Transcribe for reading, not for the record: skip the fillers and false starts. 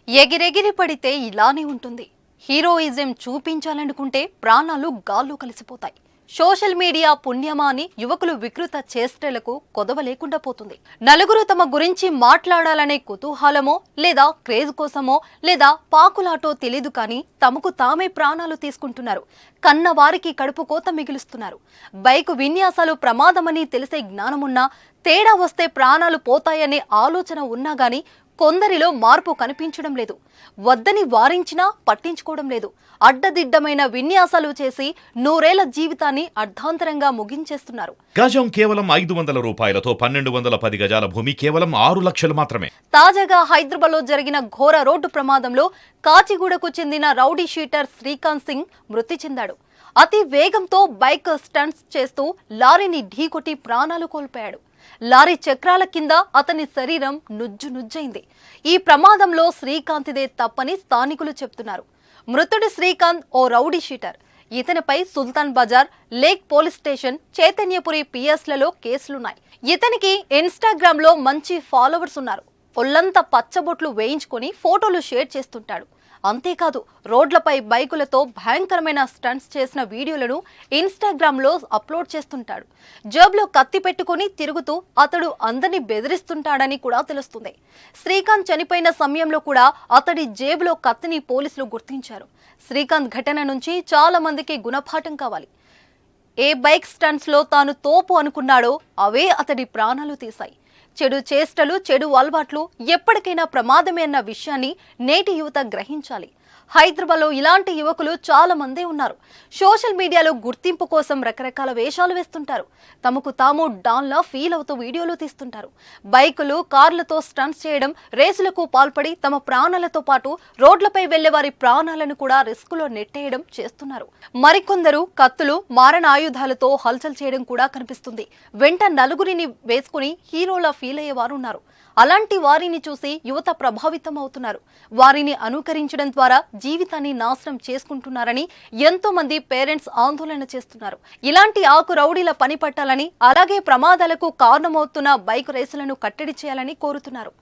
ఎగిరెగిరి పడితే ఇలానే ఉంటుంది. హీరోయిజం చూపించాలనుకుంటే ప్రాణాలు గాల్లో కలిసిపోతాయి. సోషల్ మీడియా పుణ్యమా అని యువకులు వికృత చేష్టలకు కొదవ లేకుండా పోతుంది. నలుగురు తమ గురించి మాట్లాడాలనే కుతూహలమో లేదా క్రేజ్ కోసమో లేదా పాకులాటో తెలీదు కానీ తమకు తామే ప్రాణాలు తీసుకుంటున్నారు. కన్న వారికి కడుపు కోత మిగులుస్తున్నారు. బైక్ విన్యాసాలు ప్రమాదమని తెలిసే జ్ఞానమున్నా, తేడా వస్తే ప్రాణాలు పోతాయనే ఆలోచన ఉన్నా గానీ కొందరిలో మార్పు కనిపించడం లేదు. వద్దని వారించినా పట్టించుకోవడం లేదు. అడ్డదిడ్డమైన విన్యాసాలు చేసి నూరేళ్ల జీవితాన్ని అర్ధాంతరంగా ముగించేస్తున్నారు. గజం కేవలం 500 రూపాయలతో 1210 గజాల భూమి కేవలం 6 లక్షలు మాత్రమే. తాజాగా హైదరాబాద్ లో జరిగిన ఘోర రోడ్డు ప్రమాదంలో కాచిగూడకు చెందిన రౌడీ షీటర్ శ్రీకాంత్ సింగ్ మృతి చెందాడు. అతి వేగంతో బైక్ స్టంట్స్ చేస్తూ లారీని ఢీకొట్టి ప్రాణాలు కోల్పోయాడు. లారీ చక్రాల కింద అతని శరీరం నుజ్జైంది. ఈ ప్రమాదంలో శ్రీకాంత్దే తప్పని స్థానికులు చెప్తున్నారు. మృతుడి శ్రీకాంత్ ఓ రౌడీ షీటర్. ఇతనిపై Sultan Bazar, lake police station, Chaitanyapuri పిఎస్లలో కేసులున్నాయి. ఇతనికి ఇన్స్టాగ్రామ్ లో మంచి ఫాలోవర్స్ ఉన్నారు. ఒళ్లంతా పచ్చబొట్లు వేయించుకొని ఫోటోలు షేర్ చేస్తుంటాడు. అంతేకాదు, రోడ్లపై బైకులతో భయంకరమైన స్టంట్స్ చేసిన వీడియోలను ఇన్స్టాగ్రామ్ లో అప్లోడ్ చేస్తుంటాడు. జేబులో కత్తి పెట్టుకుని తిరుగుతూ అతడు అందరినీ బెదిరిస్తుంటాడని కూడా తెలుస్తుంది. శ్రీకాంత్ చనిపోయిన సమయంలో కూడా అతడి జేబులో కత్తిని పోలీసులు గుర్తించారు. శ్రీకాంత్ ఘటన నుంచి చాలా మందికి గుణపాఠం కావాలి. ఏ బైక్ స్టంట్స్ లో తాను తోపు అనుకున్నాడో అవే అతడి ప్రాణాలు తీశాయి. చెడు చేష్టలు, చెడు అలవాట్లు ఎప్పటికైనా ప్రమాదమే అన్న విషయాన్ని నేటి యువత గ్రహించాలి. హైదరాబాద్లో ఇలాంటి యువకులు చాలా మందే ఉన్నారు. సోషల్ మీడియాలో గుర్తింపు కోసం రకరకాల వేషాలు వేస్తుంటారు. తమకు తాము డాన్లా ఫీల్ అవుతూ వీడియోలు తీస్తుంటారు. బైకులు, కార్లతో స్టంట్స్ చేయడం, రేసులకు పాల్పడి తమ ప్రాణాలతో పాటు రోడ్లపై వెళ్లే వారి ప్రాణాలను కూడా రిస్కులో నెట్టేయడం చేస్తున్నారు. మరికొందరు కత్తులు, మారణాయుధాలతో హల్చల్ చేయడం కూడా కనిపిస్తుంది. వెంట నలుగురిని వేసుకుని హీరోలా ఫీల్ అయ్యేవారు ఉన్నారు. అలాంటి వారిని చూసి యువత ప్రభావితం అవుతున్నారు. వారిని అనుకరించడం ద్వారా జీవితాన్ని నాశనం చేసుకుంటున్నారని ఎంతో మంది పేరెంట్స్ ఆందోళన చేస్తున్నారు. ఇలాంటి ఆకు రౌడీల పని పట్టాలని, అలాగే ప్రమాదాలకు కారణమవుతున్న బైక్ రేసులను కట్టడి చేయాలని కోరుతున్నారు.